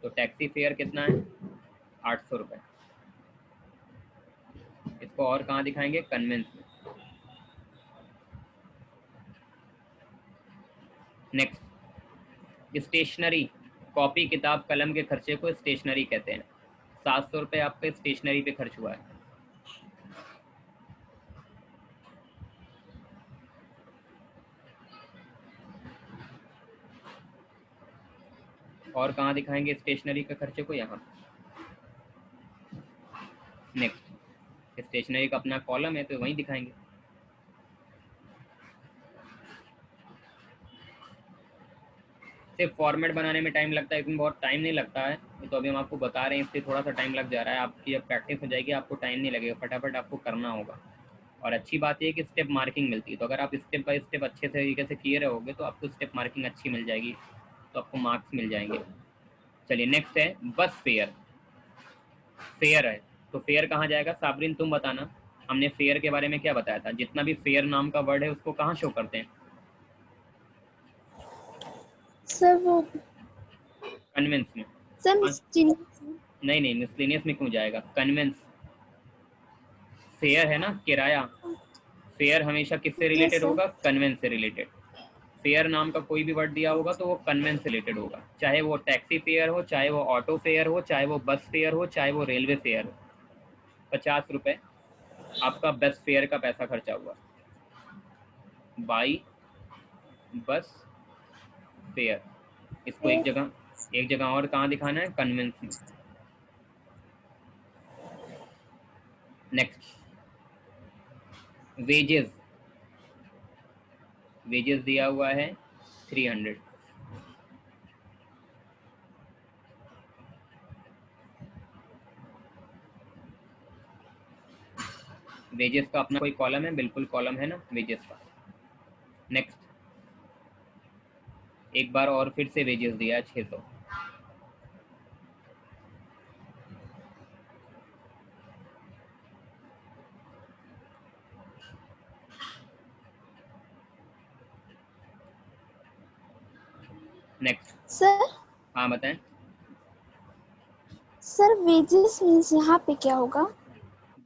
तो टैक्सी फेयर कितना है? 800 रुपये। इसको और कहाँ दिखाएंगे? कन्वेंस में। नेक्स्ट, स्टेशनरी, कॉपी किताब कलम के खर्चे को स्टेशनरी कहते हैं। 700 रुपये आपके स्टेशनरी पे खर्च हुआ है। और कहाँ दिखाएंगे स्टेशनरी के खर्चे को? यहाँ। नेक्स्ट, स्टेशनरी का अपना कॉलम है तो वहीं दिखाएंगे। सिर्फ फॉर्मेट बनाने में टाइम लगता है, इसमें बहुत टाइम नहीं लगता है, तो अभी हम आपको बता रहे हैं, इससे थोड़ा सा टाइम लग जा रहा है। आपकी जब प्रैक्टिस हो जाएगी आपको टाइम नहीं लगेगा, फटाफट आपको करना होगा। और अच्छी बात यह है कि स्टेप मार्किंग मिलती है, तो अगर आप स्टेप बाय स्टेप अच्छे तरीके से किए रहोगे तो आपको स्टेप मार्किंग अच्छी मिल जाएगी, तो आपको मार्क्स मिल जाएंगे। चलिए नेक्स्ट है बस फेयर। फेयर है तो फेयर कहाँ जाएगा? साबरीन तुम बताना, हमने फेयर के बारे में क्या बताया था? जितना भी फेयर नाम का वर्ड है उसको कहाँ शो करते हैं? सर वो कन्वेंस में। सर मिस्टीरियस में। नहीं नहीं, मिसलेनियस में क्यों जाएगा? कन्वेंस। फेयर है ना, किराया। फेयर हमेशा किससे रिलेटेड sir. होगा? कन्वेंस से रिलेटेड। फेयर नाम का कोई भी वर्ड दिया होगा तो वो कन्वेंस से रिलेटेड होगा, चाहे वो टैक्सी फेयर हो, चाहे वो ऑटो फेयर हो, चाहे वो बस फेयर हो, चाहे वो रेलवे फेयर हो। 50 रुपये आपका बस फेयर का पैसा खर्चा हुआ। By bus fair. इसको एक जगह और कहाँ दिखाना है, कन्वेंस में। Next, wages. वेजेस दिया हुआ है 300। वेजेस का अपना कोई कॉलम है, बिल्कुल कॉलम है ना वेजेस का। नेक्स्ट, एक बार और फिर से वेजेस दिया है 600। नेक्स्ट, सर हाँ बताएं। सर वेजेस मीन्स यहाँ पे क्या होगा?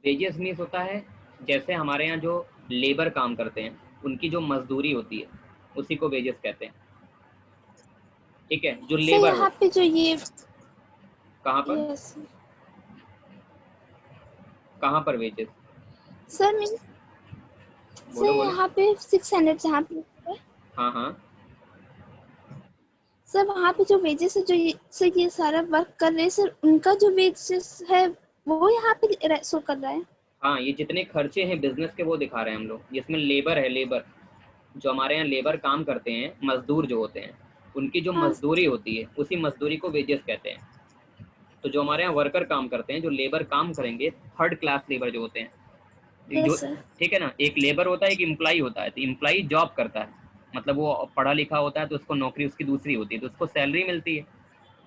वेजेस मीन्स होता है जैसे हमारे यहाँ जो लेबर काम करते हैं उनकी जो मजदूरी होती है उसी को वेजेस कहते हैं। ठीक है, जो सर लेबर हो। यहाँ पे जो ये कहाँ पर, यस कहाँ पर वेजेस? सर मीन्स बोलो सर बोलो। यहाँ पे 600 यहाँ पे है। हाँ हाँ, सर वहाँ पे जो वेजेस है, जो सर ये सारा वर्क कर रहे हैं सर, उनका जो वेजेस है वो यहाँ पे शो कर रहा है। हाँ ये जितने खर्चे हैं बिजनेस के वो दिखा रहे हैं हम लोग। जिसमें लेबर है, लेबर जो हमारे यहाँ लेबर काम करते हैं, मजदूर जो होते हैं, उनकी जो हाँ मजदूरी होती है उसी मजदूरी को वेजेस कहते हैं। तो जो हमारे यहाँ वर्कर काम करते हैं, जो लेबर काम करेंगे, थर्ड क्लास लेबर जो होते हैं, जो, यस सर ठीक है ना, एक लेबर होता है, एक एम्प्लॉई होता है। तो एम्प्लॉई जॉब करता है, मतलब वो पढ़ा लिखा होता है तो उसको नौकरी उसकी दूसरी होती है तो उसको सैलरी मिलती है।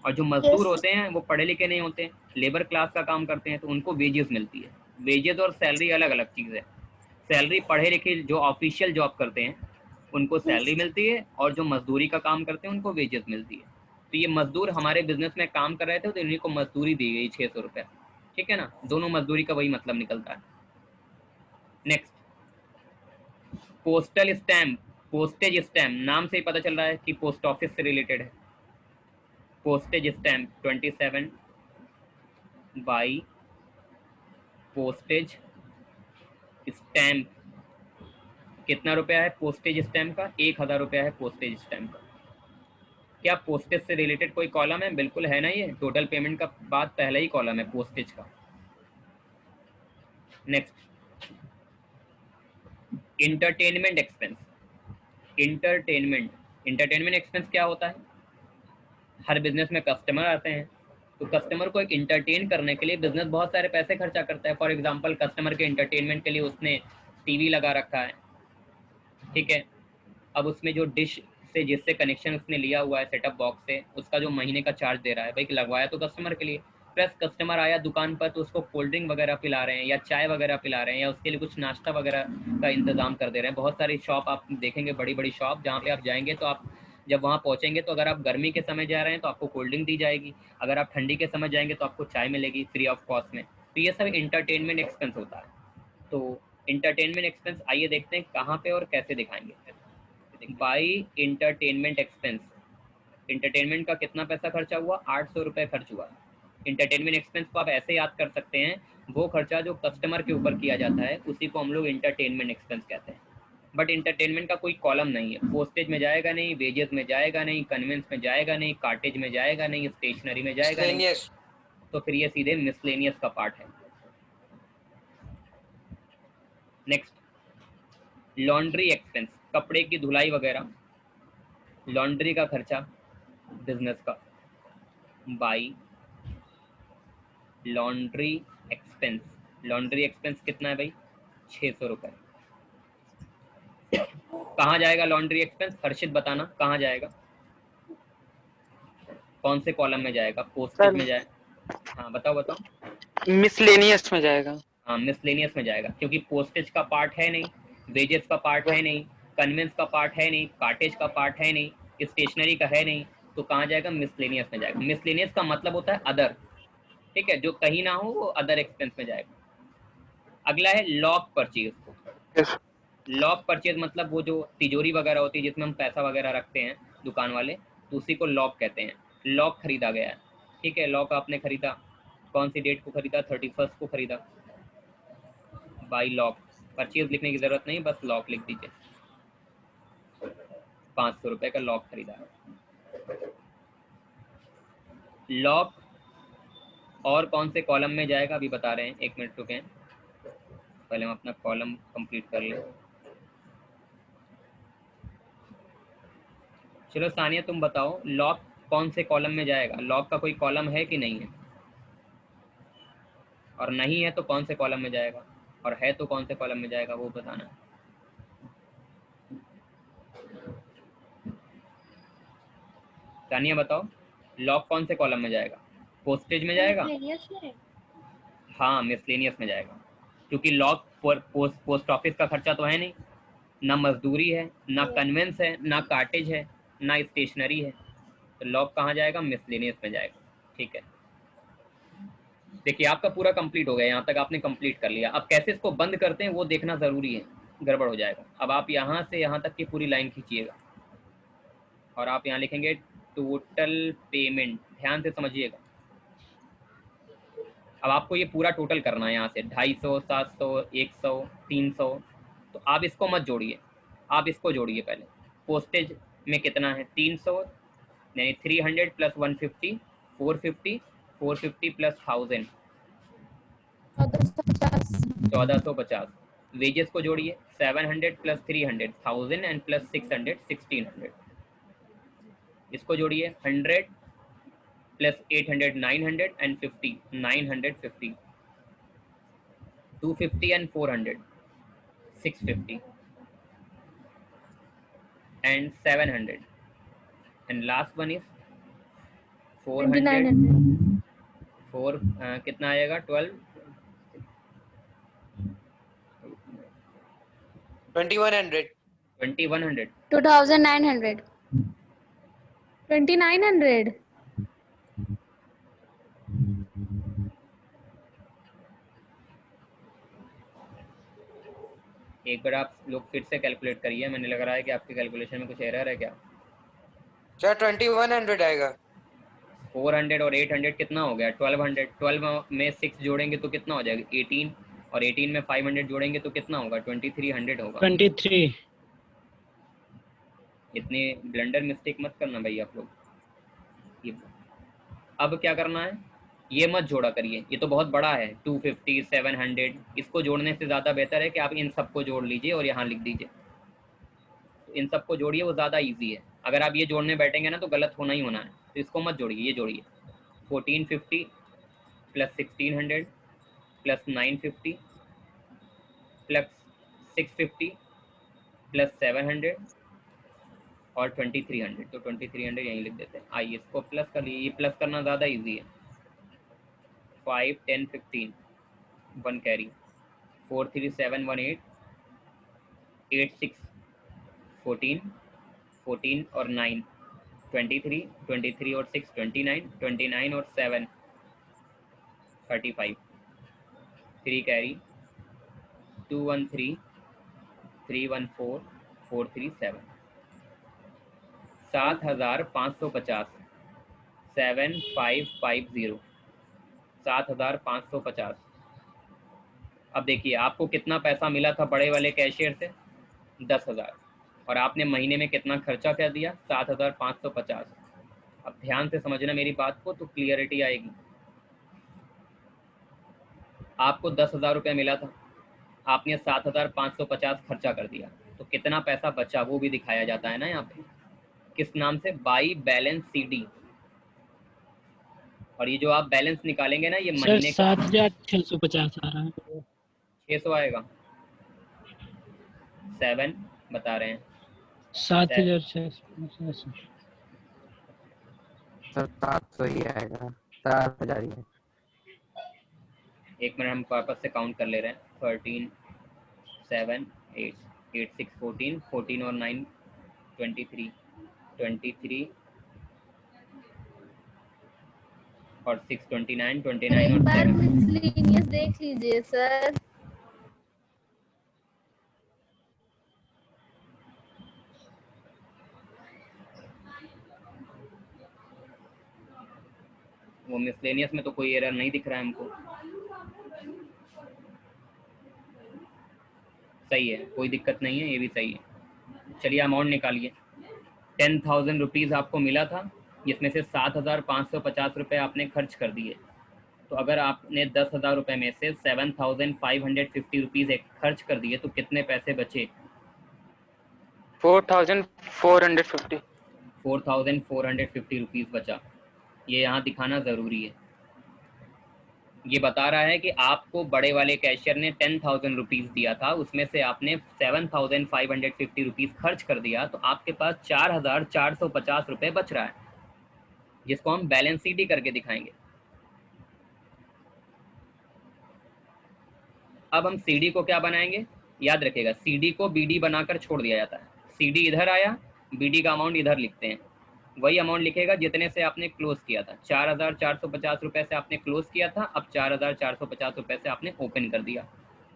और जो मजदूर यस होते हैं वो पढ़े लिखे नहीं होते हैं, लेबर क्लास का काम करते हैं तो उनको वेजेस मिलती है। वेजेस और सैलरी अलग अलग चीज़ है। सैलरी पढ़े लिखे जो ऑफिशियल जॉब करते हैं उनको सैलरी मिलती है, और जो मजदूरी का काम करते हैं उनको वेजेस मिलती है। तो ये मजदूर हमारे बिजनेस में काम कर रहे थे तो इन्हीं को मजदूरी दी गई 600 रुपये। ठीक है ना, दोनों मजदूरी का वही मतलब निकलता है। Next, postal stamp. Postage stamp नाम से ही पता चल रहा है कि पोस्ट ऑफिस से रिलेटेड है। Postage stamp 27 by postage stamp. कितना रुपया है पोस्टेज स्टैम्प का? 1000 रुपया है पोस्टेज स्टैम्प का। क्या पोस्टेज से रिलेटेड कोई कॉलम है? बिल्कुल है ना, ये टोटल पेमेंट का बाद पहला ही कॉलम है पोस्टेज का। Next, entertainment expense. Entertainment expense क्या होता है? हर बिजनेस में कस्टमर आते हैं, तो कस्टमर को एक इंटरटेन करने के लिए बिजनेस बहुत सारे पैसे खर्चा करता है। फॉर एग्जांपल, कस्टमर के इंटरटेनमेंट के लिए उसने टीवी लगा रखा है, ठीक है। अब उसमें जो डिश से जिससे कनेक्शन उसने लिया हुआ है सेटअप बॉक्स से, उसका जो महीने का चार्ज दे रहा है, भाई लगवाया तो कस्टमर के लिए। प्लस कस्टमर आया दुकान पर तो उसको कोल्ड ड्रिंक वगैरह पिला रहे हैं या चाय वगैरह पिला रहे हैं या उसके लिए कुछ नाश्ता वगैरह का इंतजाम कर दे रहे हैं। बहुत सारी शॉप आप देखेंगे, बड़ी बड़ी शॉप, जहाँ पे आप जाएंगे तो आप जब वहाँ पहुँचेंगे तो अगर आप गर्मी के समय जा रहे हैं तो आपको कोल्ड ड्रिंक दी जाएगी, अगर आप ठंडी के समय जाएंगे तो आपको चाय मिलेगी फ्री ऑफ कॉस्ट में। तो ये सब इंटरटेनमेंट एक्सपेंस होता है। तो इंटरटेनमेंट एक्सपेंस आइए देखते हैं कहाँ पे और कैसे दिखाएंगे। By entertainment expense. इंटरटेनमेंट का कितना पैसा खर्चा हुआ? 800 रुपये खर्च हुआ। इंटरटेनमेंट एक्सपेंस को आप ऐसे याद कर सकते हैं, वो खर्चा जो कस्टमर के ऊपर किया जाता है उसी को हम लोग इंटरटेनमेंट एक्सपेंस कहते हैं। बट इंटरटेनमेंट का कोई कॉलम नहीं है, पोस्टेज में जाएगा नहीं, वेजेस में जाएगा नहीं, कन्वेंस में जाएगा नहीं, कार्टेज में जाएगा नहीं, स्टेशनरी में जाएगा नहीं, Miscellaneous. तो फिर ये सीधे मिसलेनियस का पार्ट है। नेक्स्ट, लॉन्ड्री एक्सपेंस, कपड़े की धुलाई वगैरह, लॉन्ड्री का खर्चा बिजनेस का, by laundry expense. Laundry expense कितना है भाई? 600 रुपये। कहाँ जाएगा लॉन्ड्री एक्सपेंस? हर्षित बताना कहाँ जाएगा, कौन से कॉलम में जाएगा? पोस्टेज में जाए? हाँ बताओ बताओ। मिसलेनियस में जाएगा। हाँ मिसलेनियस में जाएगा, क्योंकि पोस्टेज का पार्ट है नहीं, वेजेस का पार्ट है नहीं, कन्वेंस का पार्ट है नहीं, कार्टेज का पार्ट है नहीं, स्टेशनरी का है नहीं, तो कहाँ जाएगा? मिसलेनियस में जाएगा। मिसलेनियस का मतलब होता है अदर, ठीक है, जो कहीं ना हो वो अदर एक्सपेंस में जाएगा। अगला है lock purchase. Yes. Lock purchase मतलब वो जो तिजोरी वगैरह होती है जिसमें हम पैसा वगैरह रखते हैं दुकान वाले, तो उसी को लॉक कहते हैं। लॉक खरीदा गया है, ठीक है, लॉक आपने खरीदा, कौन सी डेट को खरीदा? 31 को खरीदा, बाई लॉक। परचेज लिखने की जरूरत नहीं, बस लॉक लिख दीजिए। 500 रुपये का लॉक खरीदा है। लॉक और कौन से कॉलम में जाएगा अभी बता रहे हैं, 1 मिनट रुकें, पहले हम अपना कॉलम कंप्लीट कर लें। चलो सानिया तुम बताओ, लॉक कौन से कॉलम में जाएगा? लॉक का कोई कॉलम है कि नहीं है? और नहीं है तो कौन से कॉलम में जाएगा, और है तो कौन से कॉलम में जाएगा, वो बताना। सानिया बताओ, लॉक कौन से कॉलम में जाएगा? पोस्टेज में जाएगा? Miscellaneous में? हाँ मिसलेनियस में जाएगा, क्योंकि लॉक पोस्ट ऑफिस का खर्चा तो है नहीं, ना मजदूरी है, ना कन्वेंस है, ना कार्टेज है, ना स्टेशनरी है, तो लॉक कहाँ जाएगा? मिसलेनियस में जाएगा। ठीक है, देखिए आपका पूरा कंप्लीट हो गया, यहाँ तक आपने कंप्लीट कर लिया। अब कैसे इसको बंद करते हैं वो देखना ज़रूरी है, गड़बड़ हो जाएगा। अब आप यहाँ से यहाँ तक की पूरी लाइन खींचिएगा और आप यहाँ लिखेंगे टोटल पेमेंट, ध्यान से समझिएगा। अब आपको ये पूरा टोटल करना है, यहाँ से 250, 700, 100, 300, तो आप इसको मत जोड़िए, आप इसको जोड़िए पहले। पोस्टेज में कितना है? 300, यानी 300 प्लस 150, 450, 450 प्लस 1000, 1450। वेजेस को जोड़िए, 700 प्लस 300, 1000 एंड प्लस 600, 1600। इसको जोड़िए, 100 plus 800, 900 and 50, 950, 250 and 400, 650 and 700, and last one is 400, 2900. 4 कितना आएगा? 12, 2100. 2100, 2900. 2900. एक बार आप लोग फिर से कैलकुलेट करिए, मैंने लग रहा है कि आपके कैलकुलेशन में कुछ एरर है क्या? सर 2100 आएगा। 400 और 800 कितना हो गया? 1200। 12 में 6 जोड़ेंगे तो कितना हो जाएगा? 18, और 18 में 500 जोड़ेंगे तो कितना होगा? 2300 होगा। 23। इतने ब्लंडर मिस्टेक मत करना भाई आप लोग। ये अब क्या करना है, ये मत जोड़ा करिए, ये तो बहुत बड़ा है, 250, 700, इसको जोड़ने से ज़्यादा बेहतर है कि आप इन सबको जोड़ लीजिए और यहाँ लिख दीजिए। तो इन सबको जोड़िए, वो ज़्यादा इजी है। अगर आप ये जोड़ने बैठेंगे ना तो गलत होना ही होना है, तो इसको मत जोड़िए, ये जोड़िए। 1450 प्लस 1600 प्लस 950 प्लस 650 प्लस 700 और 2300, तो 2300 यहीं लिख देते हैं। आइए इसको प्लस कर लिए, ये प्लस करना ज़्यादा इजी है। 5, 10, 15, 1 कैरी, 4, 3, 7, 1, 8, 8, 6, 14, 14 और 9, 23, 23 और 6, 29, 29 और 7, 35, 3 कैरी, 2, 1, 3, 3, 1, 4, 4, 3, 7, 7550, 7550, 7550। अब देखिए आपको कितना पैसा मिला था बड़े वाले कैशियर से? 10,000, और आपने महीने में कितना खर्चा कर दिया? 7550। अब ध्यान से समझना मेरी बात को, तो क्लियरिटी आएगी। आपको 10,000 रुपये मिला था, आपने 7550 खर्चा कर दिया, तो कितना पैसा बचा वो भी दिखाया जाता है ना यहाँ पे, किस नाम से? By balance CD। और ये जो आप बैलेंस निकालेंगे ना, ये सर महीने का 7650 आ रहा है। 600 आएगा, 7 बता रहे हैं। 7650। सर 700 ही आएगा, 4000 ही है। एक मिनट हम वापस से काउंट कर ले रहे हैं। 13, 7, 8, 8, 6, 14, 14 और 9, 23, 23 और 6, 29, 29 एक और बार 7। मिसलेनियस देख लीजिए सर। वो मिसलेनियस में तो कोई एरर नहीं दिख रहा है हमको, सही है, कोई दिक्कत नहीं है, ये भी सही है। चलिए अमाउंट निकालिए। 10,000 रुपीज़ आपको मिला था, जिसमें से 7,550 रुपये आपने खर्च कर दिए। तो अगर आपने 10,000 रुपये में से 7,550 रुपीज़ खर्च कर दिए तो कितने पैसे बचे? 4,450। 4,450 रुपीज़ बचा। ये यहाँ दिखाना ज़रूरी है। ये बता रहा है कि आपको बड़े वाले कैशियर ने 10,000 रुपीज़ दिया था, उसमें से आपने 7,550 रुपीज़ खर्च कर दिया, तो आपके पास 4,450 रुपये बच रहा है, जिसको हम बैलेंस शीट करके दिखाएंगे। अब हम सीडी को क्या बनाएंगे? याद रखिएगा, सीडी को बीडी बनाकर छोड़ दिया जाता है। सीडी इधर आया, बीडी का अमाउंट इधर लिखते हैं। वही अमाउंट लिखेगा जितने से आपने क्लोज किया था। 4,450 रुपये से आपने क्लोज किया था, अब 4,450 रुपये से आपने ओपन कर दिया।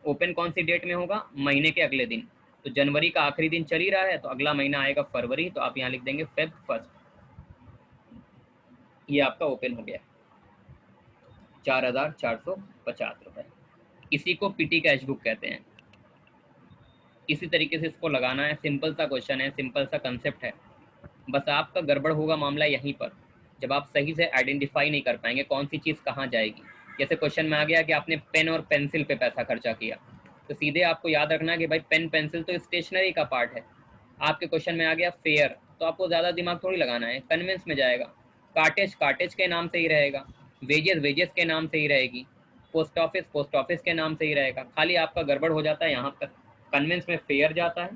ओपन कौन सी डेट में होगा? महीने के अगले दिन। तो जनवरी का आखिरी दिन चल ही रहा है, तो अगला महीना आएगा फरवरी, तो आप यहाँ लिख देंगे Feb 1। ये आपका ओपन हो गया 4,450 रुपये। इसी को पीटी कैश बुक कहते हैं। इसी तरीके से इसको लगाना है। सिंपल सा क्वेश्चन है, सिंपल सा कंसेप्ट है। बस आपका गड़बड़ होगा मामला यहीं पर, जब आप सही से आइडेंटिफाई नहीं कर पाएंगे कौन सी चीज़ कहाँ जाएगी। जैसे क्वेश्चन में आ गया कि आपने पेन और पेंसिल पे पैसा खर्चा किया, तो सीधे आपको याद रखना है कि भाई पेन पेंसिल तो स्टेशनरी का पार्ट है। आपके क्वेश्चन में आ गया फेयर, तो आपको ज़्यादा दिमाग थोड़ी लगाना है, कन्वेंस में जाएगा। कार्टेज कार्टेज के नाम से ही रहेगा, वेजेस वेजेस के नाम से ही रहेगी, पोस्ट ऑफिस के नाम से ही रहेगा। खाली आपका गड़बड़ हो जाता है यहाँ पर, कन्वेंस में फेयर जाता है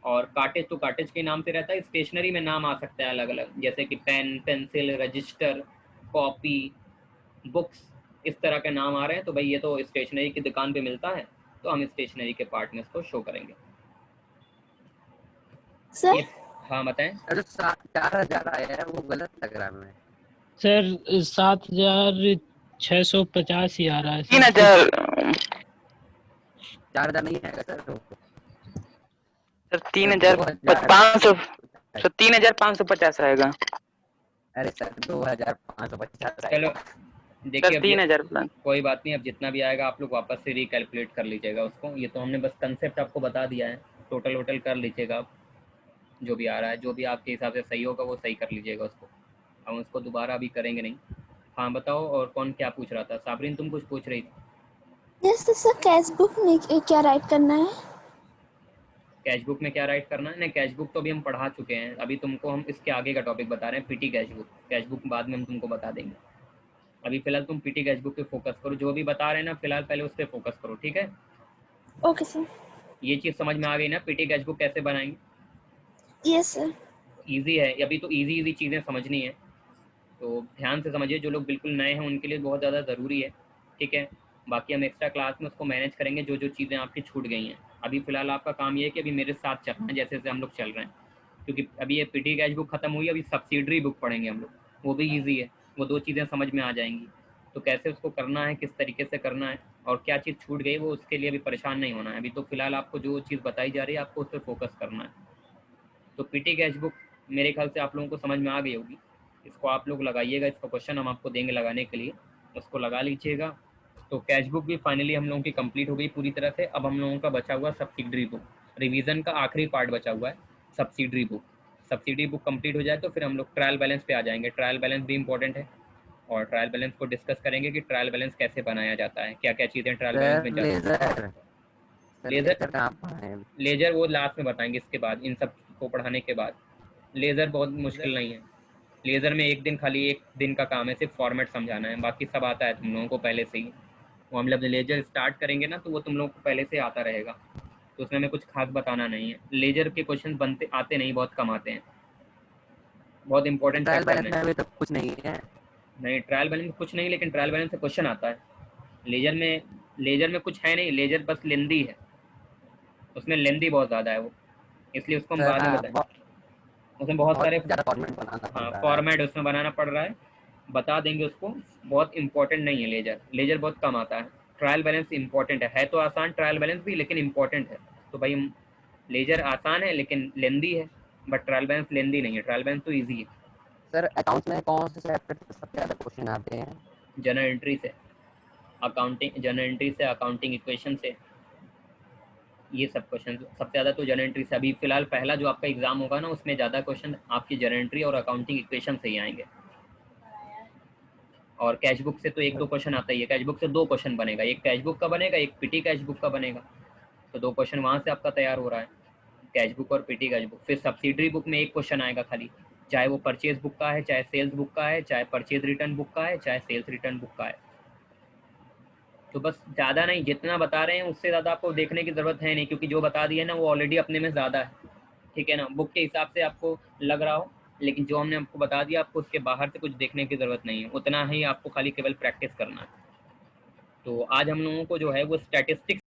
और कार्टेज तो कार्टेज के नाम से रहता है। स्टेशनरी में नाम आ सकता है अलग अलग, जैसे कि pen, pencil, register, copy, books, इस तरह के नाम आ रहे हैं। तो भाई ये तो स्टेशनरी की दुकान पे मिलता है, तो हम स्टेशनरी के पार्ट में इसको शो करेंगे। सर हाँ बताएं। अरे 4,000 आया है, वो गलत लग रहा है हमें। सर 7,650 ही आ रहा है सर। 3,000 4,000 नहीं आएगा सर। सर 3,500 सर 3,550 आएगा। अरे सर 2,550 चलो देखिए, सर 3,000 प्लान। कोई बात नहीं, अब जितना भी आएगा आप लोग वापस से रिकैलकुलेट कर लीजिएगा उसको। ये तो हमने बस कंसेप्ट आपको बता दिया है, टोटल वोटल कर लीजिएगा आप, जो भी आ रहा है, जो भी आपके हिसाब से सही होगा वो सही कर लीजिएगा उसको। हम उसको दोबारा अभी करेंगे नहीं। हाँ बताओ, और कौन क्या पूछ रहा था? साबरीन तुम कुछ पूछ रही थी। यस सर, कैश बुक में क्या राइट करना है? कैश बुक में क्या राइट करना है? नहीं, कैश बुक तो अभी हम पढ़ा चुके हैं। अभी तुमको हम इसके आगे का टॉपिक बता रहे हैं, PT cash book. Cash book बाद में हम तुमको बता देंगे। अभी फिलहाल तुम पीटी कैश बुक पे फोकस करो, जो भी बता रहे हैं ना फिलहाल पहले उस पर फोकस करो, ठीक है? Okay sir. ये चीज़ समझ में आ गई ना, पीटी कैश बुक कैसे बनाएंगे? Yes sir. ईजी है, अभी तो ईजी चीज़ें समझनी है, तो ध्यान से समझिए। जो लोग बिल्कुल नए हैं उनके लिए बहुत ज़्यादा ज़रूरी है, ठीक है? बाकी हम एक्स्ट्रा क्लास में उसको मैनेज करेंगे, जो जो चीज़ें आपकी छूट गई हैं। अभी फ़िलहाल आपका काम ये है कि अभी मेरे साथ चलना है, जैसे जैसे हम लोग चल रहे हैं, क्योंकि अभी ये पीटी कैश बुक खत्म हुई, अभी सब्सिडरी बुक पढ़ेंगे हम लोग, वो भी ईजी है, वो दो चीज़ें समझ में आ जाएंगी। तो कैसे उसको करना है, किस तरीके से करना है और क्या चीज़ छूट गई, वो उसके लिए अभी परेशान नहीं होना है। अभी तो फ़िलहाल आपको जो चीज़ बताई जा रही है आपको उस पर फोकस करना है। तो पीटी कैश बुक मेरे ख्याल से आप लोगों को समझ में आ गई होगी। इसको आप लोग लगाइएगा, इसका क्वेश्चन हम आपको देंगे लगाने के लिए, उसको लगा लीजिएगा। तो कैश बुक भी फाइनली हम लोगों की कंप्लीट हो गई पूरी तरह से। अब हम लोगों का बचा हुआ सब्सिडरी बुक, रिवीजन का आखिरी पार्ट बचा हुआ है subsidiary book. Subsidiary book complete हो जाए तो फिर हम लोग ट्रायल बैलेंस पे आ जाएंगे। ट्रायल बैलेंस भी इंपॉर्टेंट है और ट्रायल बैलेंस को डिस्कस करेंगे कि ट्रायल बैलेंस कैसे बनाया जाता है, क्या क्या चीज़ें ट्रायल बैलेंस में जाती हैं। लेजर वो लास्ट में बताएंगे, इसके बाद इन सब को पढ़ाने के बाद। लेज़र बहुत मुश्किल नहीं है, लेज़र में एक दिन का काम है, सिर्फ फॉर्मेट समझाना है, बाकी सब आता है तुम लोगों को पहले से ही। वो हम जब लेजर स्टार्ट करेंगे ना तो वो तुम लोगों को पहले से आता रहेगा, तो उसमें हमें कुछ खास बताना नहीं है। लेजर के क्वेश्चन बनते आते नहीं, बहुत कम आते हैं, बहुत इंपॉर्टेंट ट्रायल तो कुछ नहीं है। नहीं, ट्रायल बैलेंस कुछ नहीं, लेकिन ट्रायल बैलेंस से क्वेश्चन आता है। लेजर में कुछ है नहीं, लेजर बस लेंदी है, उसमें लेंदी बहुत ज़्यादा है वो, इसलिए उसको हम बाद में बताएं। उसमें बहुत सारे फॉर्मेट उसमें बनाना पड़ रहा है, बता देंगे उसको। बहुत इंपॉर्टेंट नहीं है लेजर, लेजर बहुत कम आता है। ट्रायल बैलेंस इंपॉर्टेंट है तो आसान ट्रायल बैलेंस भी, लेकिन इंपॉर्टेंट है। तो भाई लेजर आसान है लेकिन लेंदी है, बट ट्रायल बैलेंस लेंदी नहीं है, ट्रायल बैलेंस तो ईजी है। सर अकाउंट्स में कौन से चैप्टर सबसे ज़्यादा क्वेश्चन आते हैं? जनरल एंट्री से, अकाउंटिंग, जनरल एंट्री से, अकाउंटिंग इक्वेशन से, ये सब क्वेश्चन सबसे ज़्यादा तो जनरल एंट्री से, अभी फिलहाल पहला जो आपका एग्जाम होगा ना उसमें ज़्यादा क्वेश्चन आपकी जनरल एंट्री और अकाउंटिंग इक्वेशन से ही आएंगे। और कैश बुक से तो एक दो क्वेश्चन आता ही है, कैश बुक से 2 क्वेश्चन बनेगा, एक कैश बुक का बनेगा, एक पीटी कैश बुक का बनेगा, तो 2 क्वेश्चन वहाँ से आपका तैयार हो रहा है, कैश बुक और पीटी कैश बुक। फिर सब्सिडरी बुक में 1 क्वेश्चन आएगा खाली, चाहे वो परचेज बुक का है, चाहे सेल्स बुक का है, चाहे परचेज रिटर्न बुक का है, चाहे सेल्स रिटर्न बुक का है। तो बस ज़्यादा नहीं, जितना बता रहे हैं उससे ज़्यादा आपको देखने की ज़रूरत है नहीं, क्योंकि जो बता दिया है ना वो ऑलरेडी अपने में ज़्यादा है, ठीक है ना, बुक के हिसाब से आपको लग रहा हो, लेकिन जो हमने आपको बता दिया आपको उसके बाहर से कुछ देखने की ज़रूरत नहीं है, उतना ही आपको खाली केवल प्रैक्टिस करना है। तो आज हम लोगों को जो है वो स्टैटिस्टिक्स